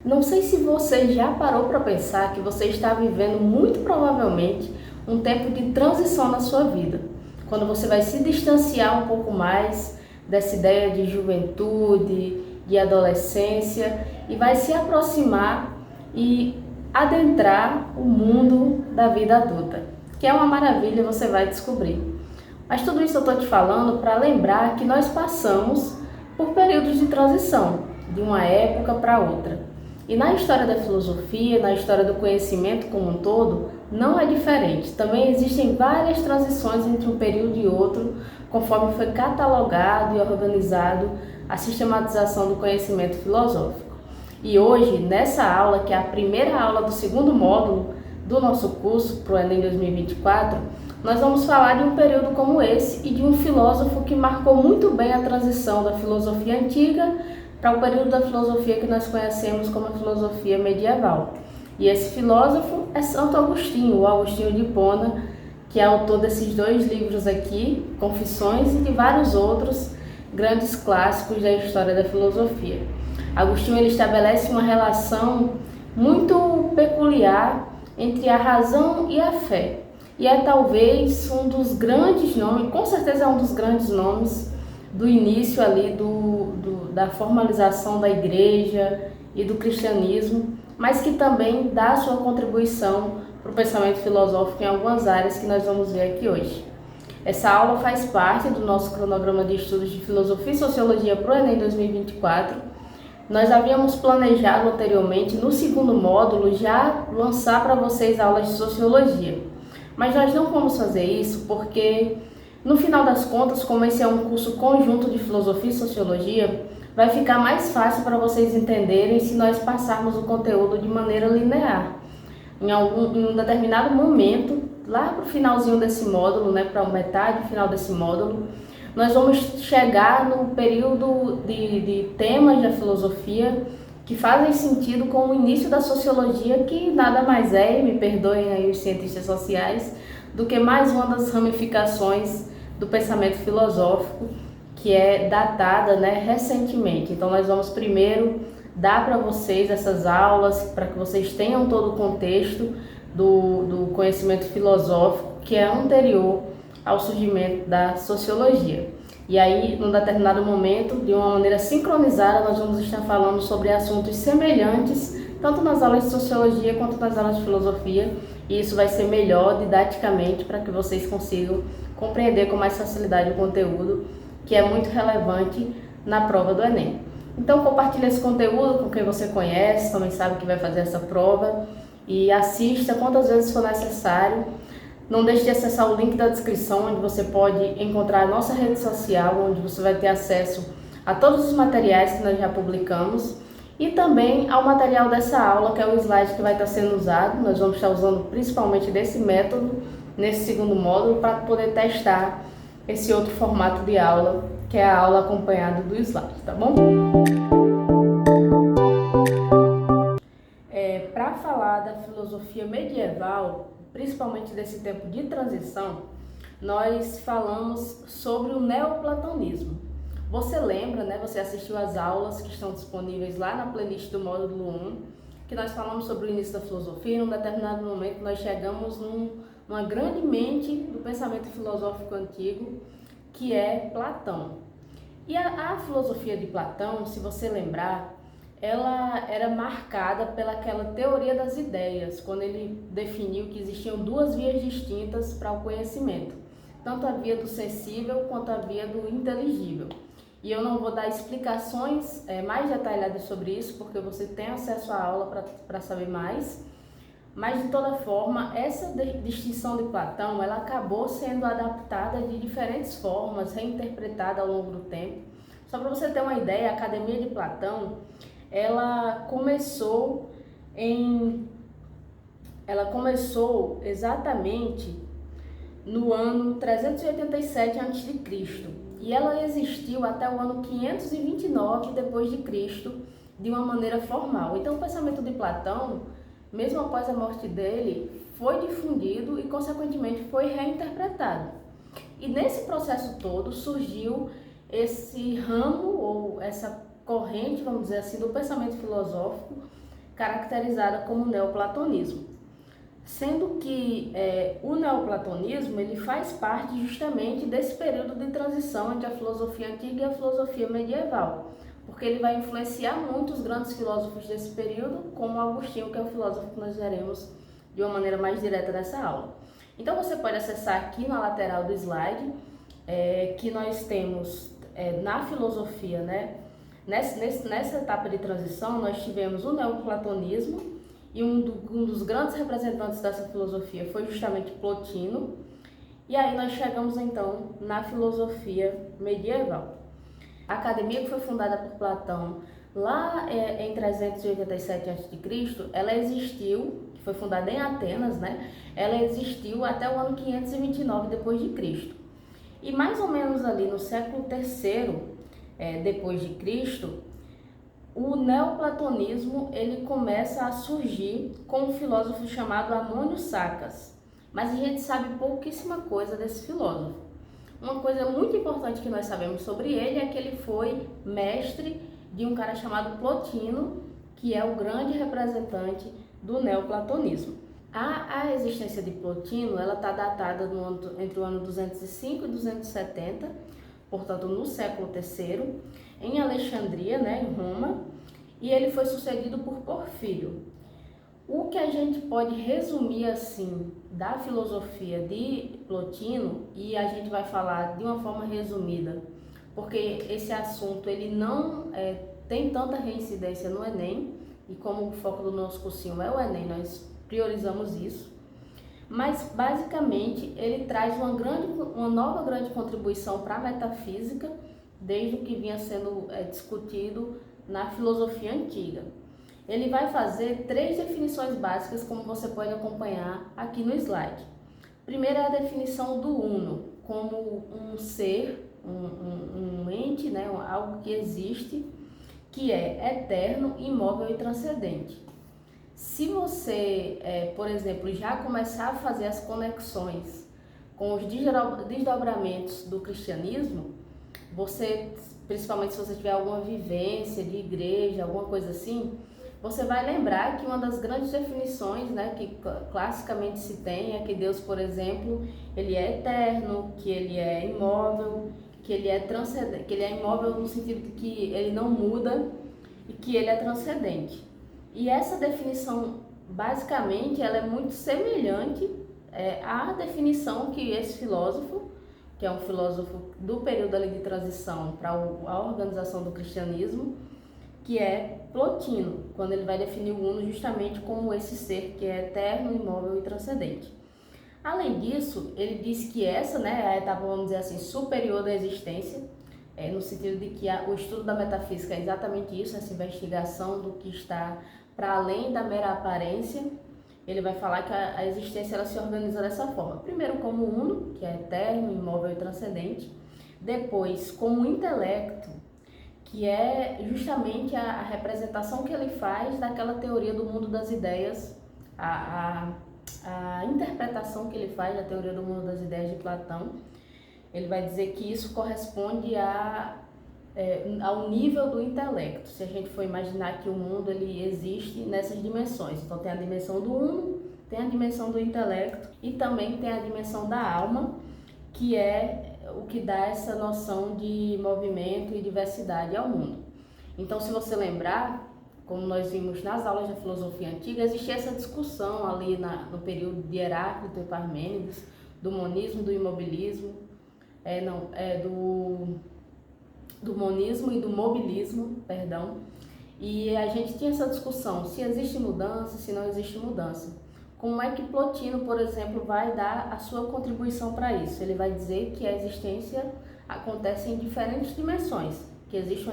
Não sei se você já parou para pensar que você está vivendo muito provavelmente um tempo de transição na sua vida, quando você vai se distanciar um pouco mais dessa ideia de juventude, de adolescência e vai se aproximar e adentrar o mundo da vida adulta, que é uma maravilha, você vai descobrir. Mas tudo isso eu estou te falando para lembrar que nós passamos por períodos de transição, de uma época para outra. E na história da filosofia, na história do conhecimento como um todo, não é diferente. Também existem várias transições entre um período e outro, conforme foi catalogado e organizado a sistematização do conhecimento filosófico. E hoje, nessa aula, que é a primeira aula do segundo módulo do nosso curso para o Enem 2024, nós vamos falar de um período como esse e de um filósofo que marcou muito bem a transição da filosofia antiga para o período da filosofia que nós conhecemos como a filosofia medieval. E esse filósofo é Santo Agostinho, o Agostinho de Hipona, que é autor desses dois livros aqui, Confissões, e de vários outros grandes clássicos da história da filosofia. Agostinho ele estabelece uma relação muito peculiar entre a razão e a fé. E é talvez um dos grandes nomes, com certeza é um dos grandes nomes do início ali da formalização da igreja e do cristianismo, mas que também dá sua contribuição para o pensamento filosófico em algumas áreas que nós vamos ver aqui hoje. Essa aula faz parte do nosso cronograma de estudos de filosofia e sociologia para o Enem 2024. Nós havíamos planejado anteriormente, no segundo módulo, já lançar para vocês aulas de sociologia. Mas nós não vamos fazer isso porque, no final das contas, como esse é um curso conjunto de filosofia e sociologia, vai ficar mais fácil para vocês entenderem se nós passarmos o conteúdo de maneira linear. Em um determinado momento, lá para o finalzinho desse módulo, para a metade final desse módulo, nós vamos chegar no período de temas da filosofia que fazem sentido com o início da sociologia, que nada mais é, e me perdoem aí os cientistas sociais, do que mais uma das ramificações do pensamento filosófico, que é datada recentemente. Então nós vamos primeiro dar para vocês essas aulas, para que vocês tenham todo o contexto do conhecimento filosófico, que é anterior ao surgimento da sociologia. E aí, num determinado momento, de uma maneira sincronizada, nós vamos estar falando sobre assuntos semelhantes, tanto nas aulas de sociologia quanto nas aulas de filosofia, e isso vai ser melhor didaticamente para que vocês consigam compreender com mais facilidade o conteúdo, que é muito relevante na prova do Enem. Então, compartilhe esse conteúdo com quem você conhece, também sabe que vai fazer essa prova, e assista quantas vezes for necessário. Não deixe de acessar o link da descrição, onde você pode encontrar a nossa rede social, onde você vai ter acesso a todos os materiais que nós já publicamos e também ao material dessa aula, que é o slide que vai estar sendo usado. Nós vamos estar usando principalmente desse método, nesse segundo módulo, para poder testar esse outro formato de aula, que é a aula acompanhada do slide, tá bom? Para falar da filosofia medieval, principalmente desse tempo de transição, nós falamos sobre o neoplatonismo. Você lembra, você assistiu às aulas que estão disponíveis lá na playlist do módulo 1, que nós falamos sobre o início da filosofia, e num determinado momento nós chegamos numa grande mente do pensamento filosófico antigo, que é Platão. E a filosofia de Platão, se você lembrar, ela era marcada pelaquela teoria das ideias, quando ele definiu que existiam duas vias distintas para o conhecimento, tanto a via do sensível quanto a via do inteligível. E eu não vou dar explicações mais detalhadas sobre isso, porque você tem acesso à aula para saber mais, mas de toda forma, essa distinção de Platão, ela acabou sendo adaptada de diferentes formas, reinterpretada ao longo do tempo. Só para você ter uma ideia, a Academia de Platão, ela começou exatamente no ano 387 a.C. e ela existiu até o ano 529 depois de Cristo, de uma maneira formal. Então o pensamento de Platão, mesmo após a morte dele, foi difundido e consequentemente foi reinterpretado. E nesse processo todo surgiu esse ramo ou essa corrente, vamos dizer assim, do pensamento filosófico, caracterizada como neoplatonismo. Sendo que o neoplatonismo ele faz parte justamente desse período de transição entre a filosofia antiga e a filosofia medieval, porque ele vai influenciar muito os grandes filósofos desse período, como Agostinho, que é o filósofo que nós veremos de uma maneira mais direta nessa aula. Então você pode acessar aqui na lateral do slide, que nós temos na filosofia, né? Nessa etapa de transição, nós tivemos o neoplatonismo, e um dos grandes representantes dessa filosofia foi justamente Plotino. E aí nós chegamos então na filosofia medieval. A academia, que foi fundada por Platão lá em 387 a.C., ela existiu, que foi fundada em Atenas, né? Ela existiu até o ano 529 depois de Cristo. E mais ou menos ali no século III depois de Cristo, o neoplatonismo ele começa a surgir com um filósofo chamado Amônio Sacas, mas a gente sabe pouquíssima coisa desse filósofo. Uma coisa muito importante que nós sabemos sobre ele é que ele foi mestre de um cara chamado Plotino, que é o grande representante do neoplatonismo. A existência de Plotino ela está datada entre o ano 205 e 270, portanto no século III, em Alexandria, né, em Roma, e ele foi sucedido por Porfírio. O que a gente pode resumir assim da filosofia de Plotino, e a gente vai falar de uma forma resumida, porque esse assunto ele não tem tanta reincidência no Enem, e como o foco do nosso cursinho é o Enem, nós priorizamos isso. Mas basicamente ele traz uma nova grande contribuição para a metafísica, desde o que vinha sendo discutido na filosofia antiga. Ele vai fazer 3 definições básicas, como você pode acompanhar aqui no slide. Primeiro é a definição do uno, como um ser, um ente, né, algo que existe, que é eterno, imóvel e transcendente. Se você, por exemplo, já começar a fazer as conexões com os desdobramentos do cristianismo, você, principalmente se você tiver alguma vivência de igreja, alguma coisa assim, você vai lembrar que uma das grandes definições, né, que classicamente se tem é que Deus, por exemplo, ele é eterno, que ele é imóvel, que ele é transcendente, que ele é imóvel no sentido de que ele não muda e que ele é transcendente. E essa definição, basicamente, ela é muito semelhante à definição que esse filósofo, que é um filósofo do período ali de transição para a organização do cristianismo, que é Plotino, quando ele vai definir o uno justamente como esse ser que é eterno, imóvel e transcendente. Além disso, ele diz que essa, né, é a etapa, vamos dizer assim, superior da existência, no sentido de que o estudo da metafísica é exatamente isso, essa investigação do que está para além da mera aparência. Ele vai falar que a existência ela se organiza dessa forma. Primeiro como uno, que é eterno, imóvel e transcendente. Depois como intelecto, que é justamente a representação que ele faz daquela teoria do mundo das ideias, a interpretação que ele faz da teoria do mundo das ideias de Platão. Ele vai dizer que isso corresponde ao nível do intelecto. Se a gente for imaginar que o mundo ele existe nessas dimensões, então tem a dimensão do uno, tem a dimensão do intelecto e também tem a dimensão da alma, que é o que dá essa noção de movimento e diversidade ao mundo. Então, se você lembrar, como nós vimos nas aulas da filosofia antiga, existia essa discussão ali no período de Heráclito e Parmênides, do monismo, do imobilismo, do monismo e do mobilismo, perdão. E a gente tinha essa discussão, se existe mudança, se não existe mudança. Como é que Plotino, por exemplo, vai dar a sua contribuição para isso? Ele vai dizer que a existência acontece em diferentes dimensões, que existe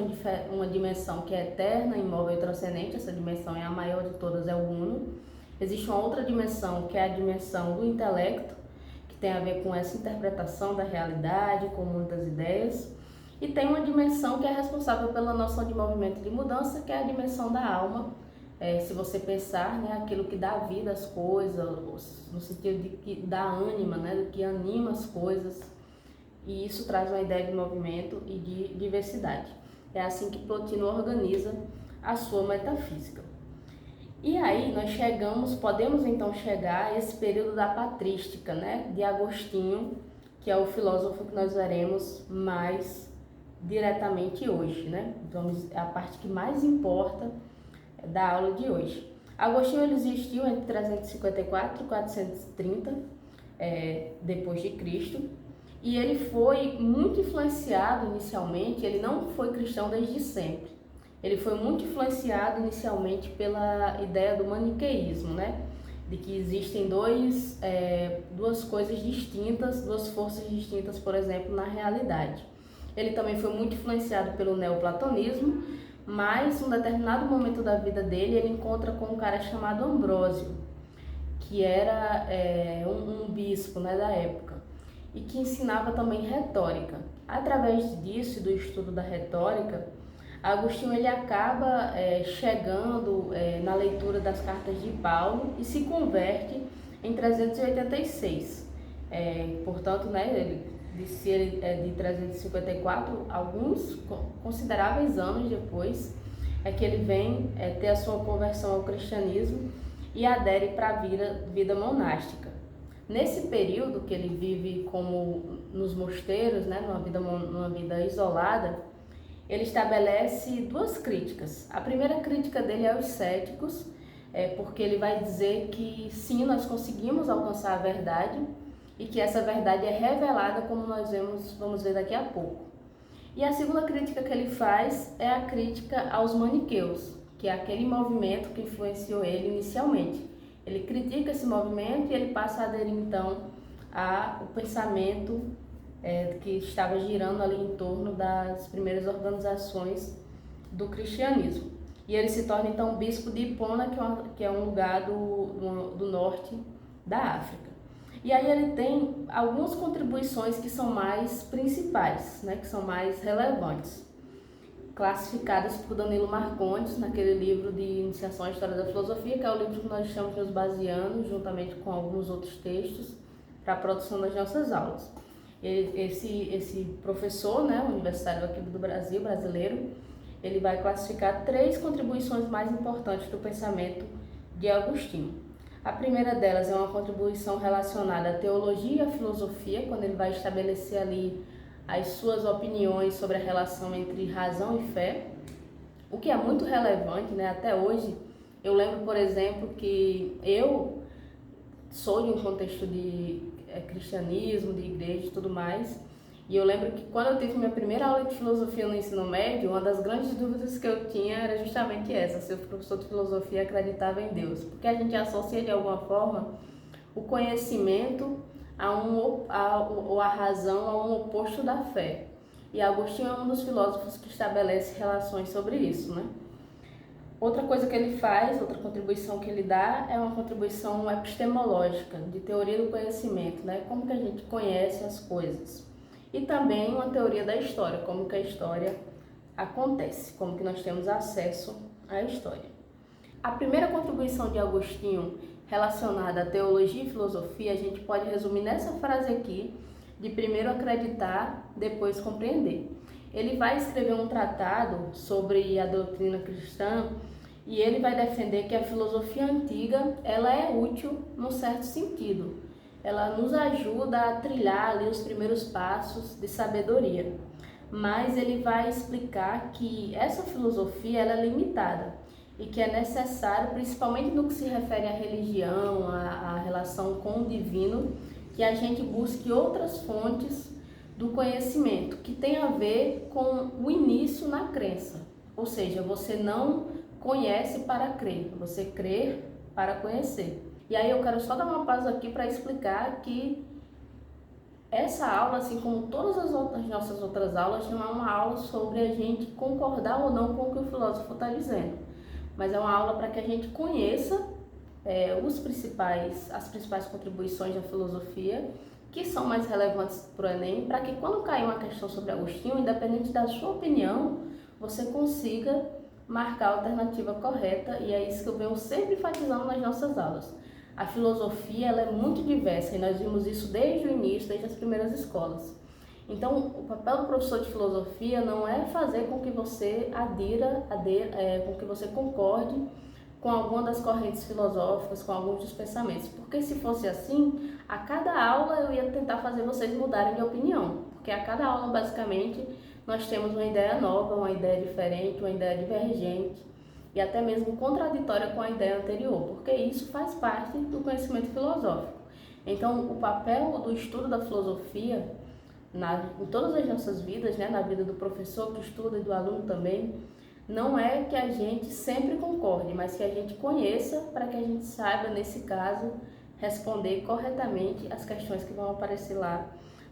uma dimensão que é eterna, imóvel e transcendente, essa dimensão é a maior de todas, é o uno. Existe uma outra dimensão, que é a dimensão do intelecto, que tem a ver com essa interpretação da realidade, com muitas ideias. E tem uma dimensão que é responsável pela noção de movimento e de mudança, que é a dimensão da alma. Se você pensar, né, aquilo que dá vida às coisas, no sentido de que dá ânima, né, do que anima as coisas, e isso traz uma ideia de movimento e de diversidade. É assim que Plotino organiza a sua metafísica. E aí podemos então chegar a esse período da patrística, né, de Agostinho, que é o filósofo que nós veremos mais diretamente hoje, né? É a parte que mais importa da aula de hoje. Agostinho ele existiu entre 354 e 430 depois de Cristo, e ele foi muito influenciado inicialmente. Ele não foi cristão desde sempre. Ele foi muito influenciado inicialmente pela ideia do maniqueísmo, né? De que existem duas coisas distintas, duas forças distintas, por exemplo, na realidade. Ele também foi muito influenciado pelo neoplatonismo, mas em um determinado momento da vida dele, ele encontra com um cara chamado Ambrósio, que era um bispo, né, da época, e que ensinava também retórica. Através disso, do estudo da retórica, Agostinho ele acaba chegando na leitura das cartas de Paulo e se converte em 386. Portanto, né, se ele é de 354, alguns consideráveis anos depois é que ele vem ter a sua conversão ao cristianismo e adere para a vida monástica. Nesse período que ele vive como nos mosteiros, né, numa vida isolada, ele estabelece duas críticas. A primeira crítica dele é aos céticos, porque ele vai dizer que sim, nós conseguimos alcançar a verdade e que essa verdade é revelada, como nós vamos ver daqui a pouco. E a segunda crítica que ele faz é a crítica aos maniqueus, que é aquele movimento que influenciou ele inicialmente. Ele critica esse movimento e ele passa a aderir então ao pensamento que estava girando ali em torno das primeiras organizações do cristianismo. E ele se torna então bispo de Hipona, que é um lugar do norte da África. E aí ele tem algumas contribuições que são mais principais, né, que são mais relevantes, classificadas por Danilo Marcondes naquele livro de Iniciação à História da Filosofia, que é o livro que nós estamos nos baseando, juntamente com alguns outros textos, para a produção das nossas aulas. Esse professor, né, universitário aqui do Brasil, brasileiro, ele vai classificar 3 contribuições mais importantes do pensamento de Agostinho. A primeira delas é uma contribuição relacionada à teologia e à filosofia, quando ele vai estabelecer ali as suas opiniões sobre a relação entre razão e fé, o que é muito relevante, né? Até hoje. Eu lembro, por exemplo, que eu sou de um contexto de cristianismo, de igreja e tudo mais, e eu lembro que quando eu tive minha primeira aula de filosofia no ensino médio, uma das grandes dúvidas que eu tinha era justamente essa: se o professor de filosofia acreditava em Deus, porque a gente associa de alguma forma o conhecimento a razão a um oposto da fé. E Agostinho é um dos filósofos que estabelece relações sobre isso, né? Outra coisa que ele faz, outra contribuição que ele dá, é uma contribuição epistemológica, de teoria do conhecimento, né? Como que a gente conhece as coisas. E também uma teoria da história, como que a história acontece, como que nós temos acesso à história. A primeira contribuição de Agostinho relacionada à teologia e filosofia, a gente pode resumir nessa frase aqui, de primeiro acreditar, depois compreender. Ele vai escrever um tratado sobre a doutrina cristã e ele vai defender que a filosofia antiga ela é útil num certo sentido. Ela nos ajuda a trilhar ali os primeiros passos de sabedoria. Mas ele vai explicar que essa filosofia ela é limitada e que é necessário, principalmente no que se refere à religião, à relação com o divino, que a gente busque outras fontes do conhecimento, que tem a ver com o início na crença. Ou seja, você não conhece para crer, você crê para conhecer. E aí eu quero só dar uma pausa aqui para explicar que essa aula, assim como todas as nossas outras aulas, não é uma aula sobre a gente concordar ou não com o que o filósofo está dizendo, mas é uma aula para que a gente conheça as principais contribuições da filosofia, que são mais relevantes para o Enem, para que quando cair uma questão sobre Agostinho, independente da sua opinião, você consiga marcar a alternativa correta, e é isso que eu venho sempre enfatizando nas nossas aulas. A filosofia ela é muito diversa e nós vimos isso desde o início, desde as primeiras escolas. Então, o papel do professor de filosofia não é fazer com que você com que você concorde com alguma das correntes filosóficas, com alguns dos pensamentos. Porque se fosse assim, a cada aula eu ia tentar fazer vocês mudarem de opinião. Porque a cada aula, basicamente, nós temos uma ideia nova, uma ideia diferente, uma ideia divergente e até mesmo contraditória com a ideia anterior, porque isso faz parte do conhecimento filosófico. Então, o papel do estudo da filosofia em todas as nossas vidas, né, na vida do professor que estuda e do aluno também, não é que a gente sempre concorde, mas que a gente conheça para que a gente saiba, nesse caso, responder corretamente as questões que vão aparecer lá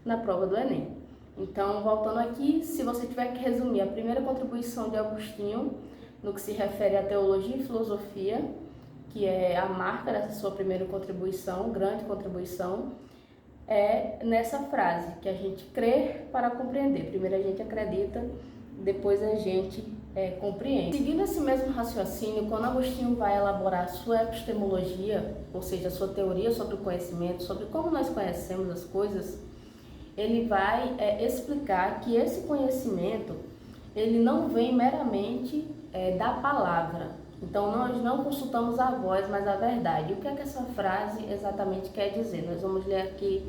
na prova do Enem. Então, voltando aqui, se você tiver que resumir a primeira contribuição de Agostinho no que se refere à teologia e filosofia, que é a marca dessa sua primeira contribuição, grande contribuição, é nessa frase, que a gente crê para compreender. Primeiro a gente acredita, depois a gente compreende. Seguindo esse mesmo raciocínio, quando Agostinho vai elaborar a sua epistemologia, ou seja, a sua teoria sobre o conhecimento, sobre como nós conhecemos as coisas, ele vai explicar que esse conhecimento, ele não vem meramente da palavra. Então, nós não consultamos a voz, mas a verdade. O que é que essa frase exatamente quer dizer? Nós vamos ler aqui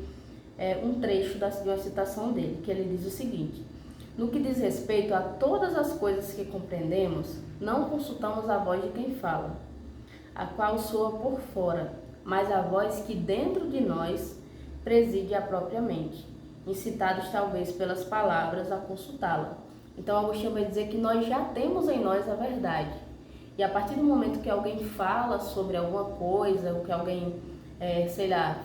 um trecho de uma citação dele, que ele diz o seguinte: no que diz respeito a todas as coisas que compreendemos, não consultamos a voz de quem fala, a qual soa por fora, mas a voz que dentro de nós preside a própria mente, incitados talvez pelas palavras a consultá-la. Então, Agostinho vai dizer que nós já temos em nós a verdade. E a partir do momento que alguém fala sobre alguma coisa, ou que alguém,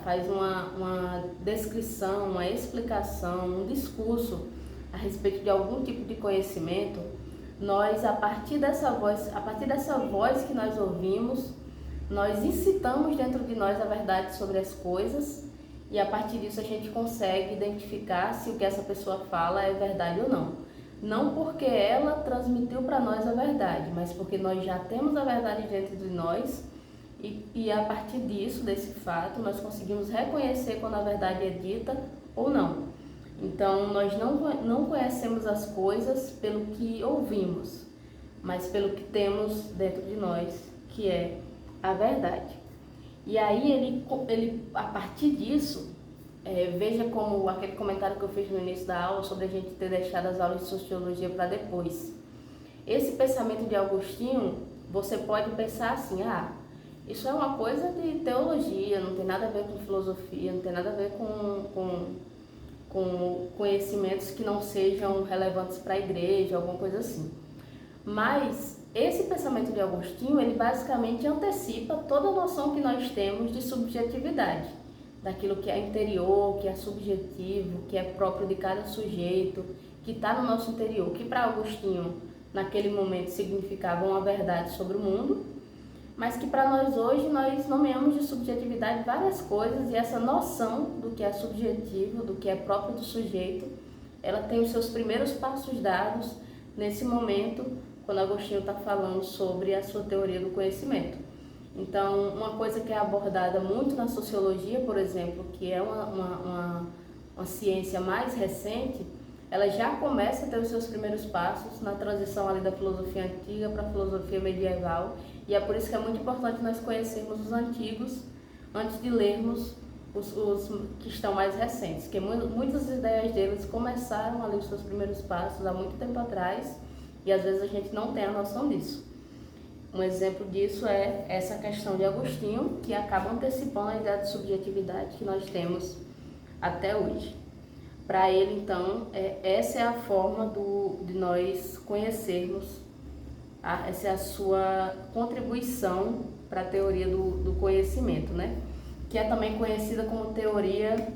faz uma descrição, uma explicação, um discurso a respeito de algum tipo de conhecimento, nós, a partir dessa voz que nós ouvimos, nós incitamos dentro de nós a verdade sobre as coisas, e a partir disso a gente consegue identificar se o que essa pessoa fala é verdade ou não. Não porque ela transmitiu para nós a verdade, mas porque nós já temos a verdade dentro de nós e a partir disso, desse fato, nós conseguimos reconhecer quando a verdade é dita ou não. Então, nós não conhecemos as coisas pelo que ouvimos, mas pelo que temos dentro de nós, que é a verdade. E aí, ele a partir disso, veja como aquele comentário que eu fiz no início da aula sobre a gente ter deixado as aulas de sociologia para depois. Esse pensamento de Agostinho, você pode pensar assim, isso é uma coisa de teologia, não tem nada a ver com filosofia, não tem nada a ver com conhecimentos que não sejam relevantes para a igreja, alguma coisa assim. Mas esse pensamento de Agostinho, ele basicamente antecipa toda a noção que nós temos de subjetividade, daquilo que é interior, que é subjetivo, que é próprio de cada sujeito, que está no nosso interior, que para Agostinho, naquele momento, significava uma verdade sobre o mundo, mas que para nós hoje, nós nomeamos de subjetividade várias coisas, e essa noção do que é subjetivo, do que é próprio do sujeito, ela tem os seus primeiros passos dados nesse momento, quando Agostinho está falando sobre a sua teoria do conhecimento. Então, uma coisa que é abordada muito na sociologia, por exemplo, que é uma ciência mais recente, ela já começa a ter os seus primeiros passos na transição ali da filosofia antiga para a filosofia medieval, e é por isso que é muito importante nós conhecermos os antigos antes de lermos os que estão mais recentes, porque muitas ideias deles começaram ali os seus primeiros passos há muito tempo atrás, e às vezes a gente não tem a noção disso. Um exemplo disso é essa questão de Agostinho, que acaba antecipando a ideia de subjetividade que nós temos até hoje. Para ele, então, essa é a forma de nós conhecermos, essa é a sua contribuição para a teoria do conhecimento, né? Que é também conhecida como teoria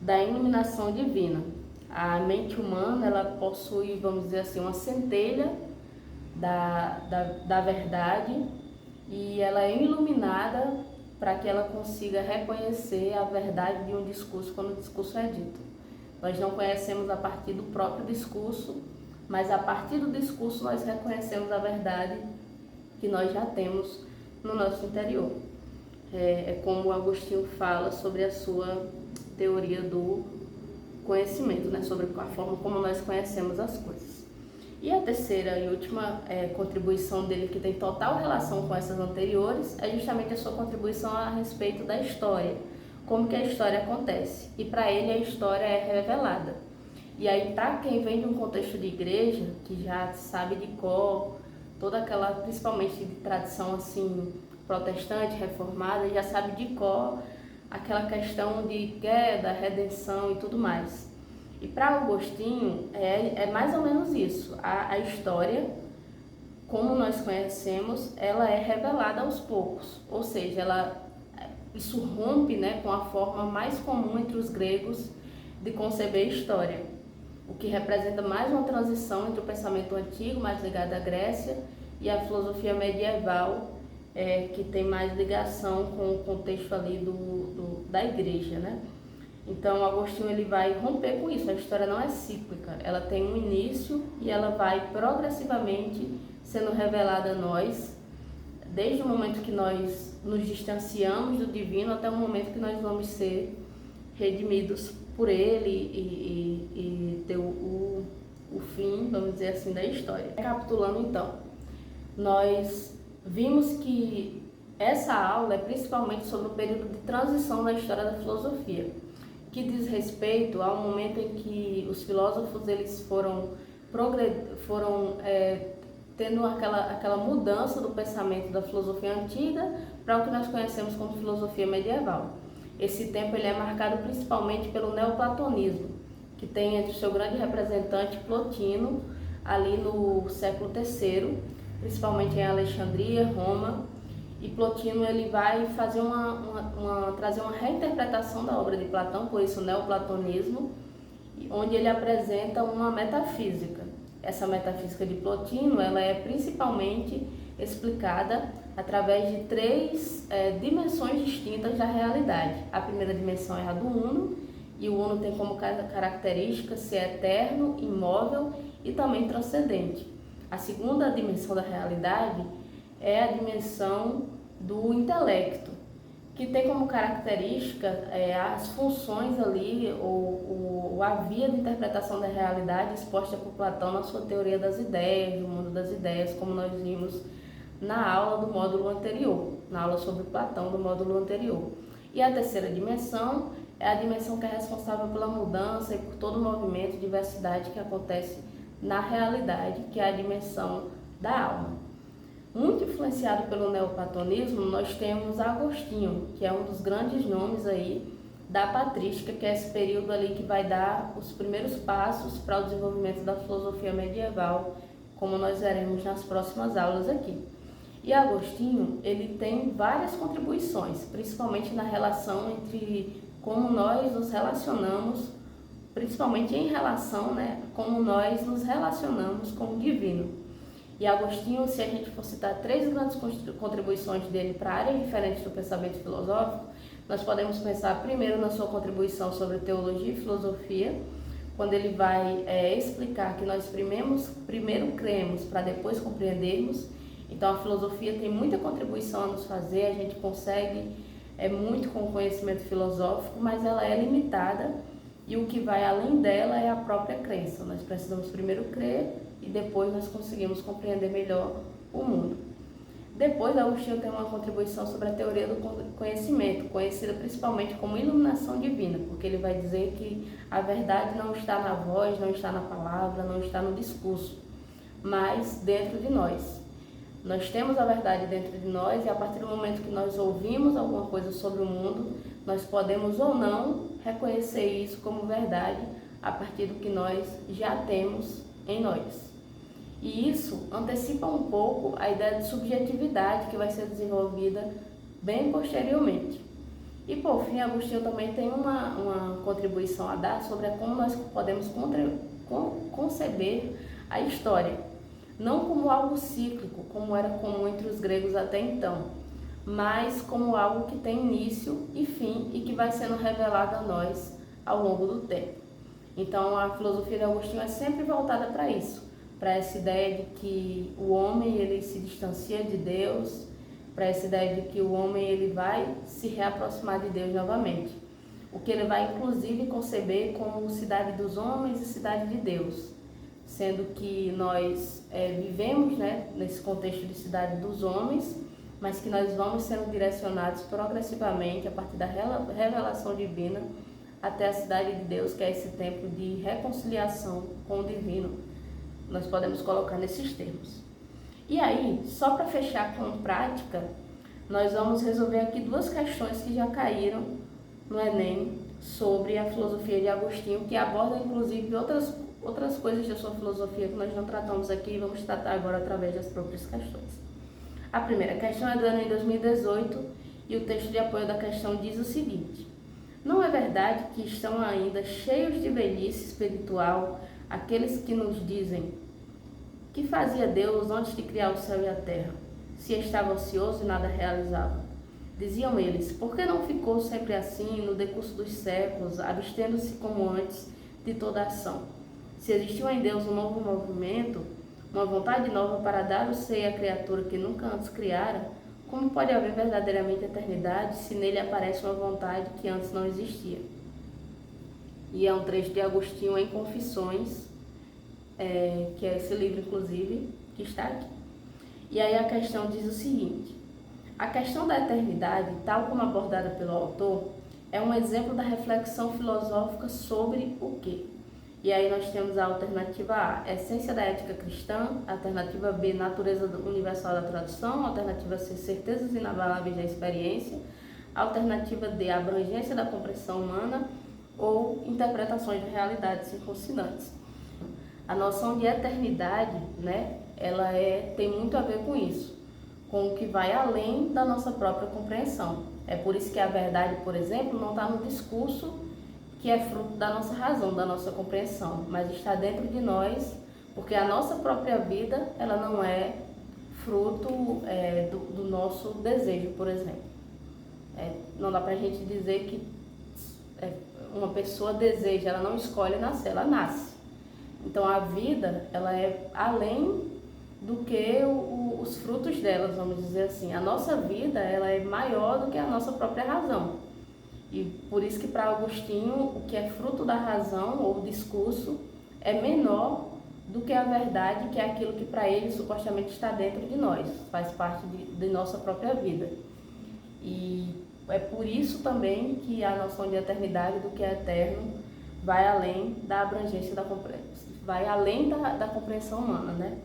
da iluminação divina. A mente humana, ela possui, vamos dizer assim, uma centelha da verdade, e ela é iluminada para que ela consiga reconhecer a verdade de um discurso quando o discurso é dito. Nós não conhecemos a partir do próprio discurso, mas a partir do discurso nós reconhecemos a verdade que nós já temos no nosso interior. É como Agostinho fala sobre a sua teoria do conhecimento, né? Sobre a forma como nós conhecemos as coisas. E a terceira e última contribuição dele, que tem total relação com essas anteriores, é justamente a sua contribuição a respeito da história, como que a história acontece. E para ele a história é revelada. E aí, para quem vem de um contexto de igreja, que já sabe de cor, toda aquela, principalmente de tradição assim, protestante, reformada, já sabe de cor aquela questão de queda, redenção e tudo mais. E para Agostinho é mais ou menos isso. A história, como nós conhecemos, ela é revelada aos poucos. Ou seja, isso rompe, né, com a forma mais comum entre os gregos de conceber história. O que representa mais uma transição entre o pensamento antigo, mais ligado à Grécia, e a filosofia medieval, que tem mais ligação com o contexto ali da igreja, né? Então, Agostinho ele vai romper com isso. A história não é cíclica, ela tem um início e ela vai progressivamente sendo revelada a nós, desde o momento que nós nos distanciamos do divino até o momento que nós vamos ser redimidos por ele e ter o fim, vamos dizer assim, da história. Recapitulando então, nós vimos que essa aula é principalmente sobre o período de transição da história da filosofia, que diz respeito ao momento em que os filósofos eles foram tendo aquela mudança do pensamento da filosofia antiga para o que nós conhecemos como filosofia medieval. Esse tempo ele é marcado principalmente pelo neoplatonismo, que tem entre o seu grande representante Plotino, ali no século III, principalmente em Alexandria, Roma. E Plotino ele vai fazer trazer uma reinterpretação da obra de Platão, por isso o neoplatonismo, onde ele apresenta uma metafísica. Essa metafísica de Plotino ela é principalmente explicada através de três dimensões distintas da realidade. A primeira dimensão é a do uno, e o uno tem como característica ser eterno, imóvel e também transcendente. A segunda dimensão da realidade é a dimensão do intelecto, que tem como característica as funções ali, ou a via de interpretação da realidade exposta por Platão na sua teoria das ideias, do mundo das ideias, como nós vimos na aula do módulo anterior, na aula sobre Platão do módulo anterior. E a terceira dimensão é a dimensão que é responsável pela mudança e por todo o movimento e diversidade que acontece na realidade, que é a dimensão da alma. Muito influenciado pelo neoplatonismo, nós temos Agostinho, que é um dos grandes nomes aí da patrística, que é esse período ali que vai dar os primeiros passos para o desenvolvimento da filosofia medieval, como nós veremos nas próximas aulas aqui. E Agostinho, ele tem várias contribuições, principalmente na relação entre como nós nos relacionamos, principalmente em relação, né, como nós nos relacionamos com o divino. E Agostinho, se a gente for citar três grandes contribuições dele para áreas diferentes do pensamento filosófico, nós podemos pensar primeiro na sua contribuição sobre teologia e filosofia, quando ele vai explicar que nós primeiro cremos para depois compreendermos. Então a filosofia tem muita contribuição a nos fazer, a gente consegue muito com o conhecimento filosófico, mas ela é limitada e o que vai além dela é a própria crença. Nós precisamos primeiro crer e depois nós conseguimos compreender melhor o mundo. Depois, Agostinho tem uma contribuição sobre a teoria do conhecimento, conhecida principalmente como iluminação divina, porque ele vai dizer que a verdade não está na voz, não está na palavra, não está no discurso, mas dentro de nós. Nós temos a verdade dentro de nós e a partir do momento que nós ouvimos alguma coisa sobre o mundo, nós podemos ou não reconhecer isso como verdade a partir do que nós já temos em nós. E isso antecipa um pouco a ideia de subjetividade que vai ser desenvolvida bem posteriormente. E por fim, Agostinho também tem uma contribuição a dar sobre como nós podemos conceber a história. Não como algo cíclico, como era comum entre os gregos até então, mas como algo que tem início e fim e que vai sendo revelado a nós ao longo do tempo. Então a filosofia de Agostinho é sempre voltada para isso, para essa ideia de que o homem ele se distancia de Deus, para essa ideia de que o homem ele vai se reaproximar de Deus novamente. O que ele vai inclusive conceber como cidade dos homens e cidade de Deus. sendo que nós vivemos, né, nesse contexto de cidade dos homens, mas que nós vamos sendo direcionados progressivamente a partir da revelação divina até a cidade de Deus, que é esse tempo de reconciliação com o divino. Nós podemos colocar nesses termos. E aí, só para fechar com prática, nós vamos resolver aqui duas questões que já caíram no Enem sobre a filosofia de Agostinho, que aborda inclusive outras coisas da sua filosofia que nós não tratamos aqui e vamos tratar agora através das próprias questões. A primeira questão é do Enem 2018 e o texto de apoio da questão diz o seguinte: não é verdade que estão ainda cheios de velhice espiritual aqueles que nos dizem: que fazia Deus antes de criar o céu e a terra, se estava ansioso e nada realizava? Diziam eles: por que não ficou sempre assim no decurso dos séculos, abstendo-se como antes de toda ação? Se existiu em Deus um novo movimento, uma vontade nova para dar o seio à criatura que nunca antes criara, como pode haver verdadeiramente eternidade se nele aparece uma vontade que antes não existia? E é um trecho de Agostinho em Confissões, que é esse livro, inclusive, que está aqui. E aí a questão diz o seguinte: a questão da eternidade, tal como abordada pelo autor, é um exemplo da reflexão filosófica sobre o quê? E aí nós temos a alternativa A, essência da ética cristã, a alternativa B, natureza universal da tradução, a alternativa C, certezas inabaláveis da experiência, a alternativa D, abrangência da compreensão humana ou interpretações de realidades circunstantes. A noção de eternidade, né, ela tem muito a ver com isso, com o que vai além da nossa própria compreensão. É por isso que a verdade, por exemplo, não está no discurso que é fruto da nossa razão, da nossa compreensão, mas está dentro de nós, porque a nossa própria vida, ela não é fruto do nosso desejo, por exemplo. Não dá pra gente dizer que uma pessoa deseja, ela não escolhe nascer, ela nasce. Então a vida, ela é além do que os frutos delas, vamos dizer assim. A nossa vida, ela é maior do que a nossa própria razão. E por isso que para Agostinho, o que é fruto da razão ou discurso é menor do que a verdade, que é aquilo que para ele supostamente está dentro de nós, faz parte de nossa própria vida. E é por isso também que a noção de eternidade, do que é eterno, vai além da abrangência da compreensão, vai além da compreensão humana, né?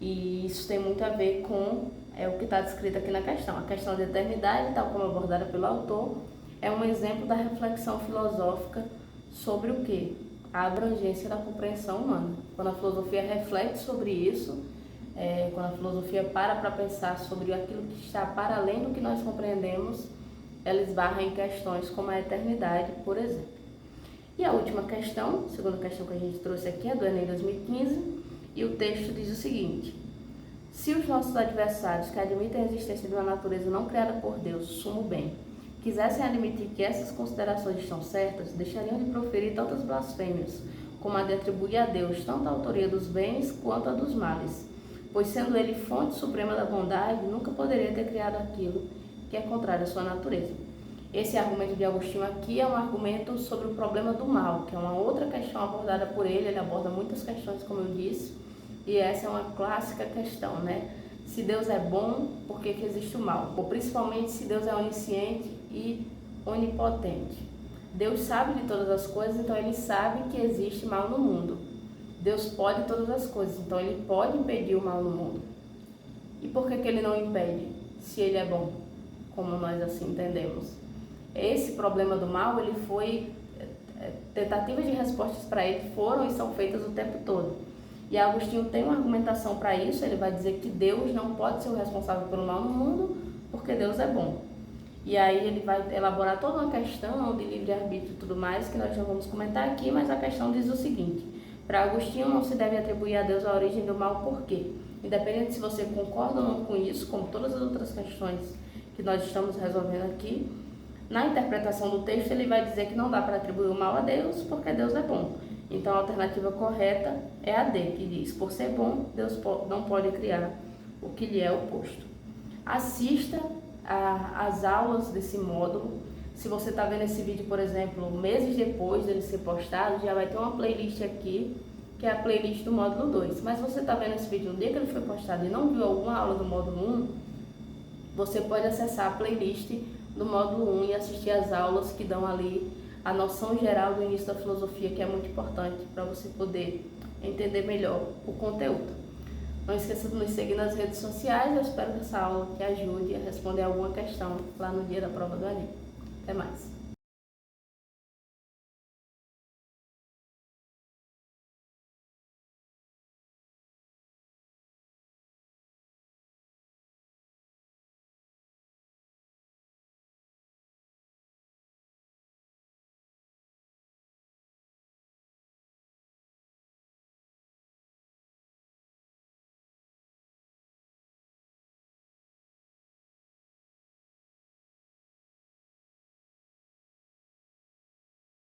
E isso tem muito a ver com o que está descrito aqui na questão. A questão da eternidade, tal como abordada pelo autor, é um exemplo da reflexão filosófica sobre o quê? A abrangência da compreensão humana. Quando a filosofia reflete sobre isso, quando a filosofia para pensar sobre aquilo que está para além do que nós compreendemos, ela esbarra em questões como a eternidade, por exemplo. E a última questão, a segunda questão que a gente trouxe aqui, é do Enem 2015, e o texto diz o seguinte: se os nossos adversários, que admitem a existência de uma natureza não criada por Deus, sumo bem, quisessem admitir que essas considerações estão certas, deixariam de proferir tantas blasfêmias, como a de atribuir a Deus tanto a autoria dos bens quanto a dos males, pois sendo ele fonte suprema da bondade, nunca poderia ter criado aquilo que é contrário à sua natureza. Esse argumento de Agostinho aqui é um argumento sobre o problema do mal, que é uma outra questão abordada por ele aborda muitas questões, como eu disse, e essa é uma clássica questão, né? Se Deus é bom, por que existe o mal? Ou principalmente se Deus é onisciente e onipotente. Deus sabe de todas as coisas, então ele sabe que existe mal no mundo. Deus pode todas as coisas, então ele pode impedir o mal no mundo. E por que ele não impede, se ele é bom, como nós assim entendemos? Esse problema do mal, ele foi... tentativas de respostas para ele foram e são feitas o tempo todo. E Agostinho tem uma argumentação para isso, ele vai dizer que Deus não pode ser o responsável pelo mal no mundo, porque Deus é bom. E aí ele vai elaborar toda uma questão de livre-arbítrio e tudo mais, que nós já vamos comentar aqui, mas a questão diz o seguinte: para Agostinho não se deve atribuir a Deus a origem do mal, por quê? Independente se você concorda ou não com isso, como todas as outras questões que nós estamos resolvendo aqui, na interpretação do texto ele vai dizer que não dá para atribuir o mal a Deus, porque Deus é bom. Então a alternativa correta é a D, que diz: por ser bom, Deus não pode criar o que lhe é oposto. Assista às aulas desse módulo. Se você está vendo esse vídeo, por exemplo, meses depois dele ser postado, já vai ter uma playlist aqui que é a playlist do módulo 2. Mas você está vendo esse vídeo no dia que ele foi postado e não viu alguma aula do módulo 1, você pode acessar a playlist do módulo 1 e assistir às aulas que dão ali a noção geral do início da filosofia, que é muito importante para você poder entender melhor o conteúdo. Não esqueça de nos seguir nas redes sociais. Eu espero que essa aula te ajude a responder alguma questão lá no dia da prova do Enem. Até mais!